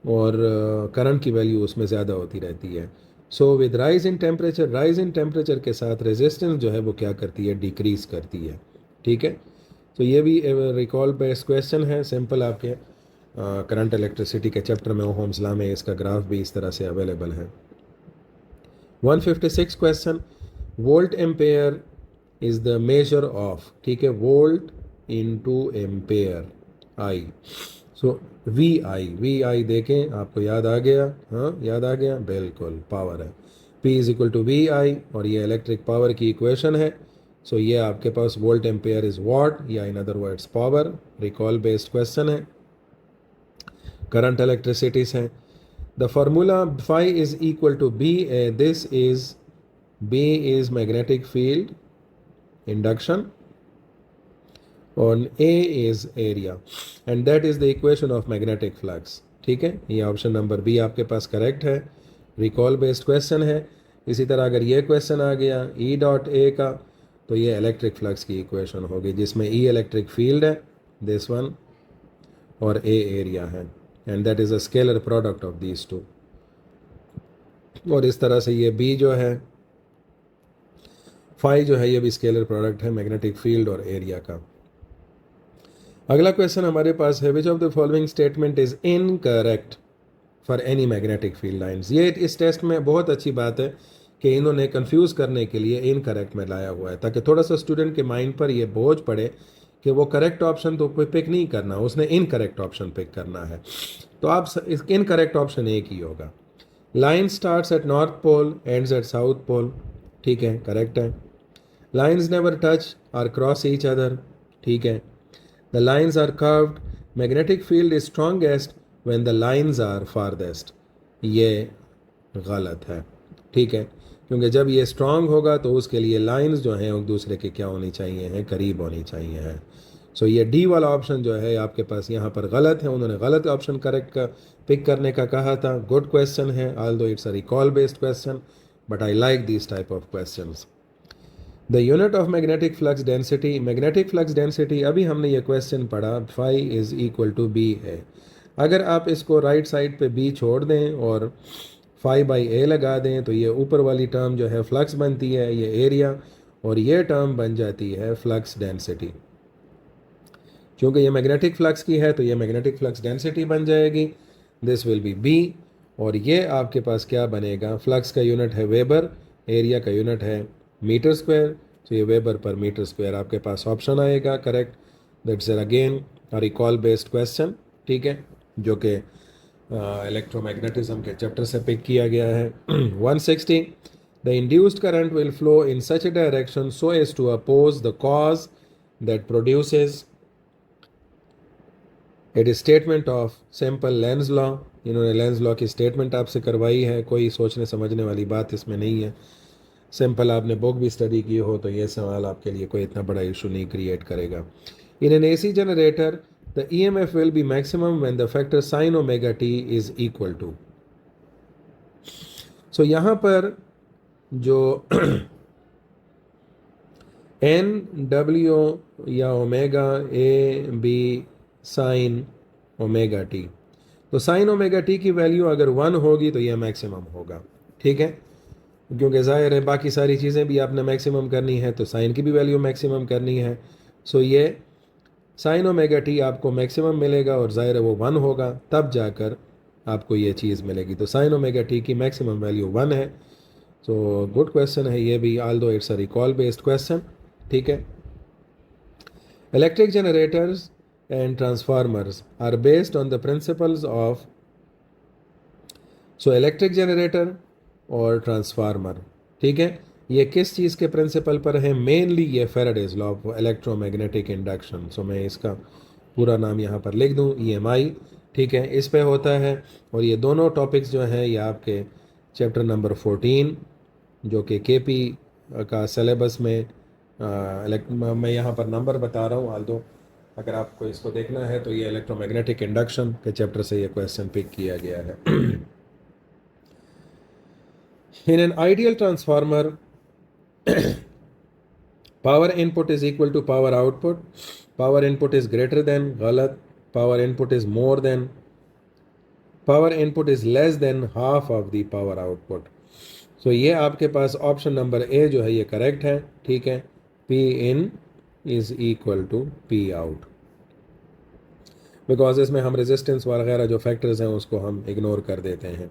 और करंट की वैल्यू उसमें ज़्यादा होती रहती है। So with rise in temperature, rise in temperature के साथ रेजिस्टेंस जो है वो क्या करती है, डिक्रीज करती है, ठीक है। तो ये भी रिकॉल बेस्ड क्वेश्चन है, सिंपल आपके करंट इलेक्ट्रिसिटी के चैप्टर में ओहम्स लॉ में इसका ग्राफ भी इस तरह से अवेलेबल है। 156 question, volt ampere is the measure of, ठीक है, volt into ampere I. So V I देखें, आपको याद आ गया? हाँ, याद आ गया, बिल्कुल पावर है। P is equal to V I, और ये इलेक्ट्रिक पावर की इक्वेशन है। सो ये आपके पास वोल्ट एम्पेयर इज वॉट, या in other words power. Recall based question है, करंट इलेक्ट्रिसिटीज हैं। The formula phi is equal to B A, this is B is magnetic field induction and A is area, and that is the equation of magnetic flux. ठीक है, ये option number B आपके पास correct है, recall based question है। इसी तरह अगर ये क्वेश्चन आ गया E डॉट ए का, तो ये इलेक्ट्रिक फ्लक्स की इक्वेशन होगी, जिसमें E इलेक्ट्रिक फील्ड है, दिस वन, और A एरिया है, and that is a scalar product of these two. और इस तरह से ये B जो है, फाई जो है, ये भी स्केलर प्रोडक्ट है मैग्नेटिक फील्ड और एरिया का। अगला क्वेश्चन हमारे पास है, which of the following statement is incorrect for any magnetic field lines. ये इस टेस्ट में बहुत अच्छी बात है कि इन्होंने कंफ्यूज करने के लिए इनकरेक्ट में लाया हुआ है, ताकि थोड़ा सा स्टूडेंट के माइंड पर ये बोझ पड़े कि वो करेक्ट ऑप्शन तो कोई पिक नहीं करना, उसने इनकरेक्ट ऑप्शन पिक करना है। तो आप इनकरेक्ट ऑप्शन एक ही होगा। Line starts at north pole, ends at south pole, ठीक है, करेक्ट है। Lines never touch or cross each other, ठीक है। The lines are curved. Magnetic field is strongest when the lines are farthest, ये गलत है, ठीक है, क्योंकि जब ये स्ट्रांग होगा तो उसके लिए लाइंस जो हैं एक दूसरे के क्या होनी चाहिए हैं, करीब होनी चाहिए हैं। सो ये डी वाला ऑप्शन जो है आपके पास यहाँ पर गलत है, उन्होंने गलत ऑप्शन करेक्ट का पिक करने का कहा था। गुड क्वेश्चन है, although it's a recall based question, but I like this type of questions. The unit of magnetic flux density, magnetic flux density अभी हमने ये क्वेश्चन पढ़ा, phi is equal to B है। अगर आप इसको राइट साइड पे बी छोड़ दें और फाई बाई ए लगा दें, तो ये ऊपर वाली टर्म जो है फ्लक्स बनती है, ये एरिया, और ये टर्म बन जाती है फ्लक्स डेंसिटी। क्योंकि ये मैग्नेटिक फ्लक्स की है तो ये मैग्नेटिक फ्लक्स डेंसिटी बन जाएगी, दिस विल बी बी। और ये आपके पास क्या बनेगा, फ्लक्स का यूनिट है वेबर, एरिया का यूनिट है मीटर स्क्वायर, तो ये वेबर पर मीटर स्क्वायर आपके पास ऑप्शन आएगा correct. That's again a recall based question, ठीक है, जो कि इलेक्ट्रोमैग्नेटिज्म के चैप्टर से पिक किया गया है। 160, the induced current will flow in such a direction so as to oppose the cause that produces it is statement of simple Lenz law. इन्होंने लेंज लॉ की स्टेटमेंट आपसे करवाई है, कोई सोचने समझने वाली बात इसमें नहीं है, सिंपल आपने बुक भी स्टडी की हो तो ये सवाल आपके लिए कोई इतना बड़ा इशू नहीं क्रिएट करेगा। In an AC generator the EMF will be maximum when the factor sine omega T is equal to. So यहाँ पर जो एन डब्ल्यू या omega A B sine omega T, तो साइन ओमेगा टी की value अगर 1 होगी तो यह मैक्सिमम होगा, ठीक है, क्योंकि ज़ाहिर है बाकी सारी चीज़ें भी आपने मैक्सिमम करनी है तो साइन की भी वैल्यू मैक्सिमम करनी है। सो ये साइन ओमेगा टी आपको मैक्सिमम मिलेगा और ज़ाहिर है वो 1 होगा, तब जाकर आपको ये चीज़ मिलेगी। तो साइन ओमेगा टी की मैक्सिमम वैल्यू 1 है। सो गुड क्वेश्चन है ये भी, although it's a recall based question, ठीक है। Electric generators and transformers are based on the principles of, so electric generator और ट्रांसफार्मर, ठीक है, ये किस चीज़ के प्रिंसिपल पर है, मेनली ये Faraday's law of electromagnetic induction. So मैं इसका पूरा नाम यहाँ पर लिख दूँ, EMI, ठीक है, इस पे होता है। और ये दोनों टॉपिक्स जो हैं ये आपके चैप्टर नंबर 14 जो कि KP का सिलेबस में मैं यहाँ पर नंबर बता रहा हूँ, आल्दो अगर आपको इसको देखना है तो ये इलेक्ट्रोमैग्नेटिक इंडक्शन के चैप्टर से ये क्वेश्चन पिक किया गया है। In an ideal transformer, power input is equal to power output. Power input is greater than, गलत, power input is more than, power input is less than half of the power output. So ये आपके पास option number A जो है ये correct है, ठीक है, P in is equal to P out, because इसमें हम रेजिस्टेंस वगैरह जो फैक्टर्स हैं उसको हम इग्नोर कर देते हैं।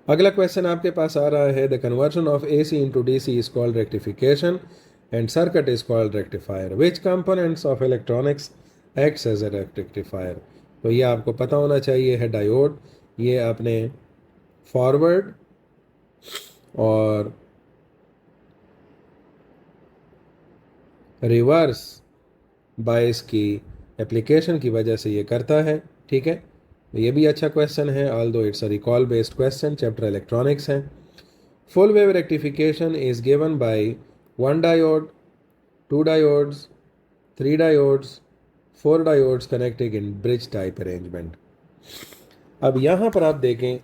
अगला क्वेश्चन आपके पास आ रहा है, the conversion of AC into DC is called rectification and circuit is called rectifier. Which components of electronics acts as a rectifier. तो ये आपको पता होना चाहिए है डायोड, ये आपने फॉरवर्ड और रिवर्स बायस की एप्लीकेशन की वजह से ये करता है। ठीक है, तो ये भी अच्छा क्वेश्चन है, although it's a recall based question, chapter electronics है। Full wave rectification is given by one diode, two diodes, three diodes, four diodes connected in bridge type arrangement. अब यहाँ पर आप देखें,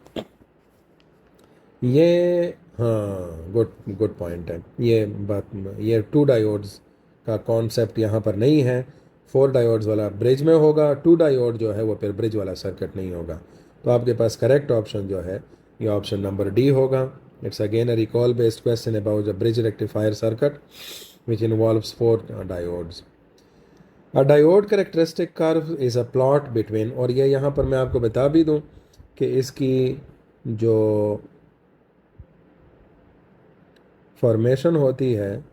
ये हाँ गुड गुड पॉइंट है, ये बात, ये टू डायोड्स का कॉन्सेप्ट यहाँ पर नहीं है। फोर डायोड्स वाला ब्रिज में होगा, टू डायोड जो है वो फिर ब्रिज वाला सर्किट नहीं होगा। तो आपके पास करेक्ट ऑप्शन जो है ये ऑप्शन नंबर डी होगा। It's again a recall based question about the bridge rectifier circuit which involves four diodes. A diode characteristic curve is a plot between, और ये यहाँ पर मैं आपको बता भी दूँ कि इसकी जो फॉर्मेशन होती है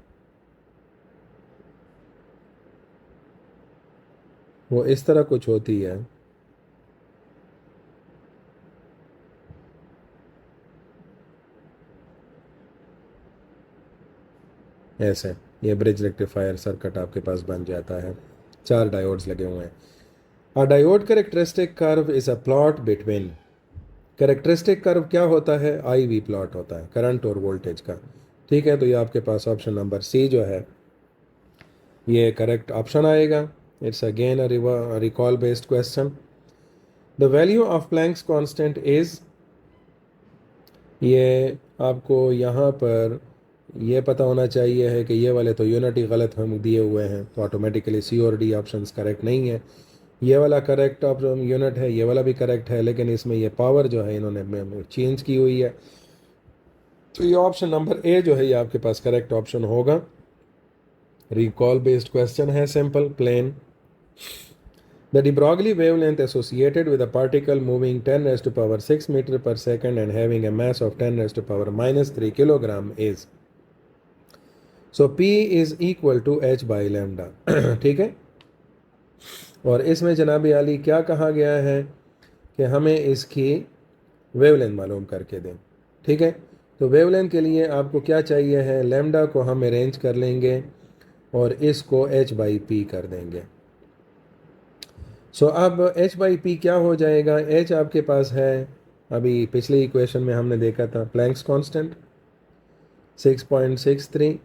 वो इस तरह कुछ होती है, ऐसे ये ब्रिज रेक्टिफायर सर्किट आपके पास बन जाता है, चार डायोड्स लगे हुए हैं। अ diode characteristic curve is a plot between, characteristic curve क्या होता है, आई वी प्लॉट होता है करंट और वोल्टेज का। ठीक है, तो ये आपके पास ऑप्शन नंबर सी जो है ये करेक्ट ऑप्शन आएगा। It's again a recall based question. The value of Planck's constant is, ये आपको यहाँ पर ये पता होना चाहिए है कि ये वाले तो यूनिट ही गलत हम दिए हुए हैं, तो ऑटोमेटिकली सी और डी ऑप्शंस करेक्ट नहीं है। ये वाला करेक्ट ऑप्शन यूनिट है, ये वाला भी करेक्ट है, लेकिन इसमें ये पावर जो है इन्होंने चेंज की हुई है। तो ये ऑप्शन नंबर ए जो है ये आपके पास करेक्ट ऑप्शन होगा। रिकॉल बेस्ड क्वेश्चन है, simple plain. The de Broglie wavelength associated with a particle moving 10 raised to power 6 meter per second and having a mass of 10 raised to power minus 3 kilogram is, so P is equal to h by lambda। ठीक है, और इसमें जनाबी आली क्या कहा गया है कि हमें इसकी वेवलेंथ मालूम करके दें। ठीक है, तो वेवलेंथ के लिए आपको क्या चाहिए है, लैम्डा को हम अरेंज कर लेंगे और इसको h बाई पी कर देंगे। सो अब h बाई पी क्या हो जाएगा, h आपके पास है, अभी पिछले इक्वेशन में हमने देखा था Planck's constant 6.63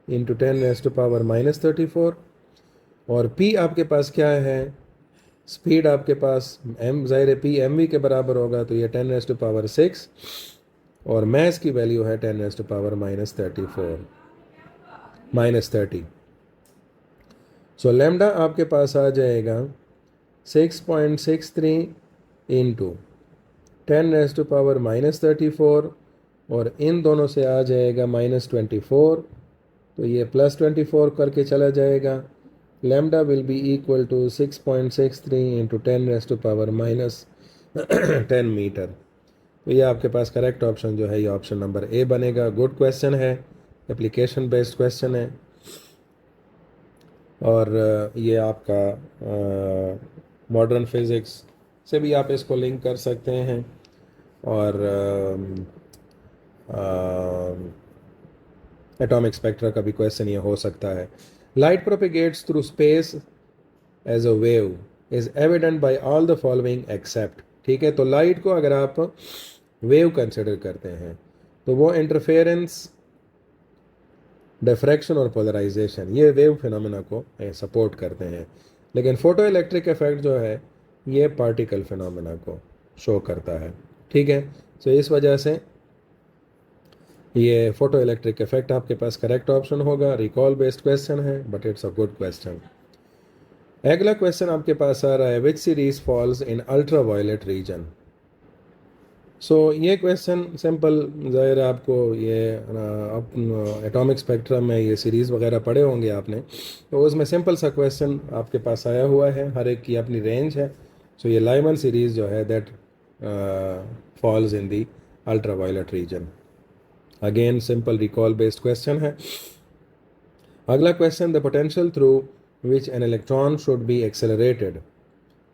into 10 raise to power minus 34, और p आपके पास क्या है, स्पीड आपके पास m, ज़ाहिर है p mv के बराबर होगा, तो ये 10 रेज़ टू पावर 6 और मैस की वैल्यू है 10 raise to power minus 30। So lambda आपके पास आ जाएगा 6.63 into 10 raise to power minus 34, और इन दोनों से आ जाएगा माइनस 24, तो ये प्लस 24 करके चला जाएगा। Lambda will be equal to 6.63 into 10 raise to power minus 10 metre. तो ये आपके पास करेक्ट ऑप्शन जो है ये ऑप्शन नंबर ए बनेगा। गुड क्वेश्चन है, एप्लीकेशन बेस्ड क्वेश्चन है, और ये आपका मॉडर्न फिज़िक्स से भी आप इसको लिंक कर सकते हैं, और एटॉमिक स्पेक्ट्रा का भी क्वेश्चन ये हो सकता है। Light propagates through space as a wave is evident by all the following except. ठीक है, तो लाइट को अगर आप वेव कंसिडर करते हैं तो वो इंटरफेरेंस, डिफ्रैक्शन और पोलराइजेशन ये वेव फिनोमेना को सपोर्ट करते हैं, लेकिन फोटो इलेक्ट्रिक इफेक्ट जो है ये पार्टिकल फिनोमेना को शो करता है। ठीक है, तो इस वजह से ये फोटो इलेक्ट्रिक इफेक्ट आपके पास करेक्ट ऑप्शन होगा। रिकॉल बेस्ड क्वेश्चन है but it's a good question. अगला क्वेश्चन आपके पास आ रहा है, which series falls in ultraviolet region. So ये क्वेश्चन सिंपल, ज़ाहिर है आपको ये एटॉमिक स्पेक्ट्रम में ये सीरीज़ वगैरह पढ़े होंगे आपने, तो उसमें सिंपल सा क्वेश्चन आपके पास आया हुआ है, हर एक की अपनी रेंज है। सो ये लाइमन सीरीज़ जो है that falls in the ultraviolet region. Again simple recall based question है। अगला question, the potential through which an electron should be accelerated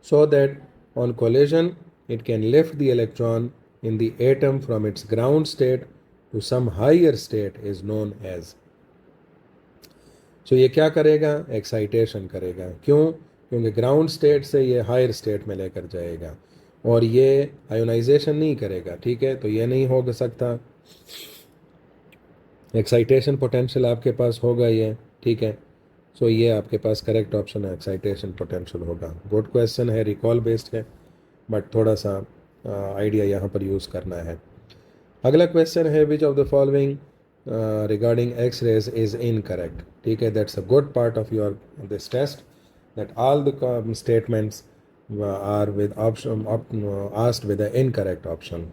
so that on collision it can lift the electron in the atom from its ground state to some higher state is known as. So ये क्या करेगा? Excitation करेगा. क्यों? क्योंकि ground state से ये higher state में लेकर जाएगा और ये आयोनाइजेशन नहीं करेगा. ठीक है, तो ये नहीं हो सकता. एक्साइटेशन पोटेंशियल आपके पास होगा ये. ठीक है, सो ये आपके पास करेक्ट ऑप्शन है, एक्साइटेशन पोटेंशियल होगा. गुड क्वेश्चन है, रिकॉल बेस्ड है, बट थोड़ा सा आइडिया यहाँ पर यूज़ करना है. अगला क्वेश्चन है which of the following regarding x-rays is incorrect. ठीक है, that's a good part of your this test, that all the statements are with option asked with the incorrect option.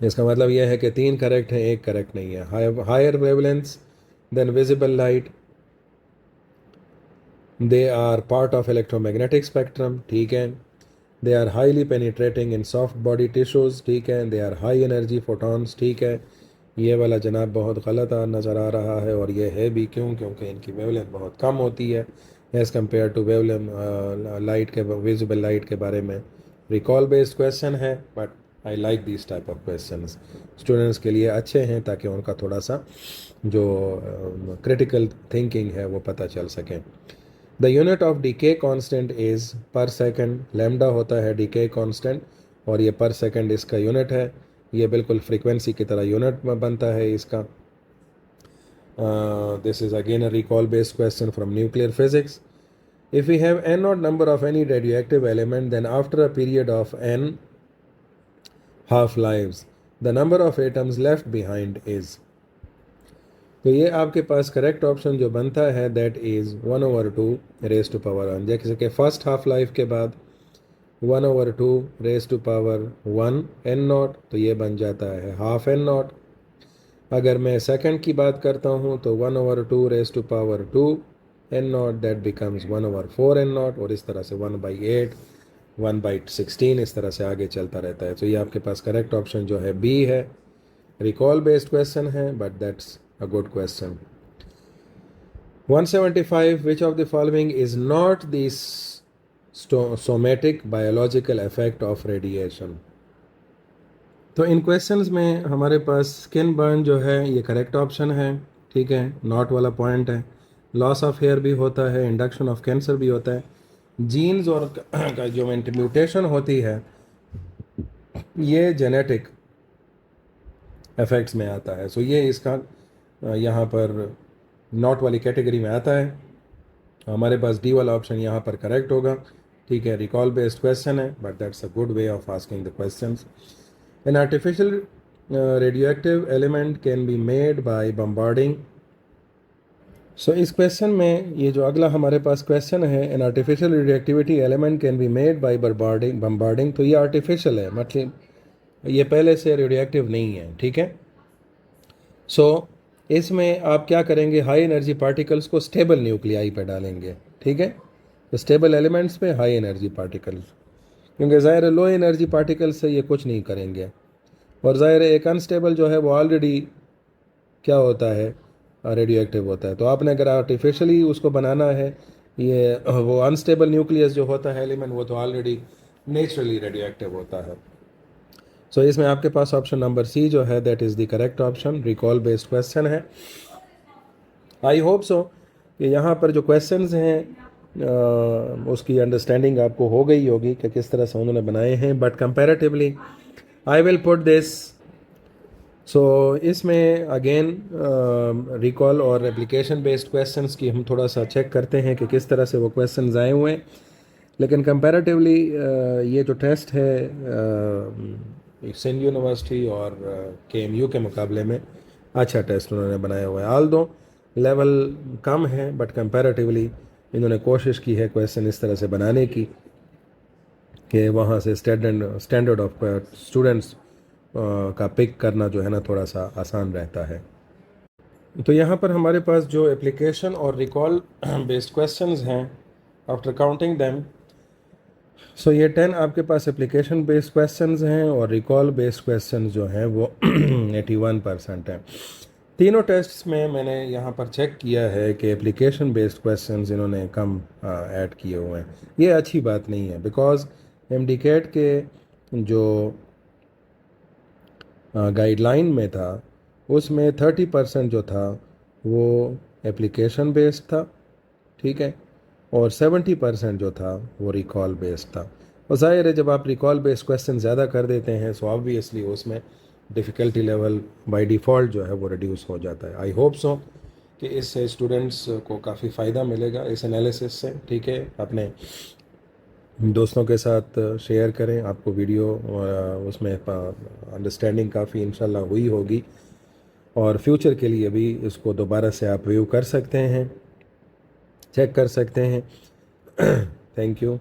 इसका मतलब यह है कि 3 करेक्ट हैं, 1 करेक्ट नहीं है. Higher wavelengths than visible light, they are part of electromagnetic spectrum. ठीक है. They are highly penetrating in soft body tissues. ठीक है. They are high energy photons. ठीक है. ये वाला जनाब बहुत गलत नज़र आ रहा है और ये है भी. क्यों? क्योंकि इनकी वेवलेंथ बहुत कम होती है as compare to wavelength light के, विजिबल लाइट के बारे में. रिकॉल बेस्ड क्वेश्चन है, but I like this type of questions. Students के लिए अच्छे हैं ताकि उनका थोड़ा सा जो क्रिटिकल थिंकिंग है वो पता चल सके. The unit of decay constant is पर सेकंड. लैम्डा होता है डीके कांस्टेंट और ये पर सेकंड इसका यूनिट है. ये बिल्कुल फ्रीक्वेंसी की तरह यूनिट में बनता है इसका. This is again a recall based question from nuclear physics. If we have n not number of any radioactive element then after a period of n half lives the number of atoms left behind is. तो ये आपके पास correct option जो बनता है that is 1/2 raise to power 1. जैसे कि first half life के बाद 1/2 raise to power 1 n not, तो ये बन जाता है हाफ n नॉट. अगर मैं सेकंड की बात करता हूँ तो 1/2 raise to power 2 n not, that becomes 1/4 n not. और इस तरह से 1/8 1/16 इस तरह से आगे चलता रहता है. तो ये आपके पास करेक्ट ऑप्शन जो है बी है. रिकॉल बेस्ड क्वेश्चन है, but that's a good question. 175 which of the following is not this somatic biological effect of radiation. तो इन क्वेश्चंस में हमारे पास स्किन बर्न जो है ये करेक्ट ऑप्शन है. ठीक है, नॉट वाला पॉइंट है. लॉस ऑफ हेयर भी होता है, इंडक्शन ऑफ कैंसर भी होता है. जीन्स और का जो म्यूटेशन होती है ये जेनेटिक इफेक्ट्स में आता है. सो ये इसका यहाँ पर नॉट वाली कैटेगरी में आता है. हमारे पास डी वाला ऑप्शन यहाँ पर करेक्ट होगा. ठीक है, रिकॉल बेस्ड क्वेश्चन है, but that's a good way of asking the questions. An artificial radioactive element can be made by bombarding. So इस क्वेश्चन में ये जो अगला हमारे पास क्वेश्चन है, an artificial radioactivity element can be made by bombarding. तो ये आर्टिफिशियल है, मतलब ये पहले से रेडियोएक्टिव नहीं है. ठीक है, सो इसमें आप क्या करेंगे, हाई एनर्जी पार्टिकल्स को स्टेबल न्यूक्लियाई पे डालेंगे. ठीक है, तो स्टेबल एलिमेंट्स पे हाई एनर्जी पार्टिकल्स, क्योंकि ज़ाहिर लो एनर्जी पार्टिकल्स से ये कुछ नहीं करेंगे. और ज़ाहिर एक अनस्टेबल जो है वो ऑलरेडी क्या होता है, रेडियो एक्टिव होता है. तो आपने अगर आर्टिफिशियली उसको बनाना है, ये वो अनस्टेबल न्यूक्लियस जो होता है एलिमेंट, वो तो ऑलरेडी नेचुरली रेडियो एक्टिव होता है. सो इसमें आपके पास ऑप्शन नंबर सी जो है that is the correct option. Recall based question है. आई होप सो कि यहाँ पर जो क्वेश्चंस हैं उसकी अंडरस्टैंडिंग आपको हो गई होगी कि किस तरह से उन्होंने बनाए हैं. But comparatively I will put this. So इसमें अगेन रिकॉल और एप्लीकेशन बेस्ड क्वेश्चंस की हम थोड़ा सा चेक करते हैं कि किस तरह से वो क्वेश्चंस आए हुए हैं. लेकिन कंपैरेटिवली ये जो टेस्ट है सिंध यूनिवर्सिटी और KMU के मुकाबले में अच्छा टेस्ट उन्होंने बनाया हुआ है. ऑल दो लेवल कम है, बट कंपैरेटिवली इन्होंने कोशिश की है क्वेश्चन इस तरह से बनाने की कि वहाँ से स्टैंडर्ड ऑफ स्टूडेंट्स का पिक करना जो है ना थोड़ा सा आसान रहता है. तो यहाँ पर हमारे पास जो एप्लीकेशन और रिकॉल बेस्ड क्वेश्चंस हैं, आफ्टर काउंटिंग दैम, सो ये 10 आपके पास एप्लीकेशन बेस्ड क्वेश्चंस हैं और रिकॉल बेस्ड क्वेश्चंस जो हैं वो 81% हैं. तीनों टेस्ट्स में मैंने यहाँ पर चेक किया है कि एप्लीकेशन बेस्ड क्वेश्चंस इन्होंने कम ऐड किए हुए हैं। ये अच्छी बात नहीं है, बिकॉज एमडीकैट के जो गाइडलाइन में था उसमें 30% जो था वो एप्लीकेशन बेस्ड था, ठीक है, और 70% जो था वो रिकॉल बेस्ड था। और ज़ाहिर है जब आप रिकॉल बेस्ड क्वेश्चन ज़्यादा कर देते हैं सो ऑब्वियसली उसमें डिफ़िकल्टी लेवल बाय डिफ़ॉल्ट जो है वो रिड्यूस हो जाता है। आई होप सो कि इससे स्टूडेंट्स को काफ़ी फ़ायदा मिलेगा इस एनालिसिस से, ठीक है। अपने दोस्तों के साथ शेयर करें, आपको वीडियो उसमें अंडरस्टैंडिंग काफ़ी इंशाल्लाह हुई होगी, और फ्यूचर के लिए भी इसको दोबारा से आप व्यू कर सकते हैं, चेक कर सकते हैं। Thank you.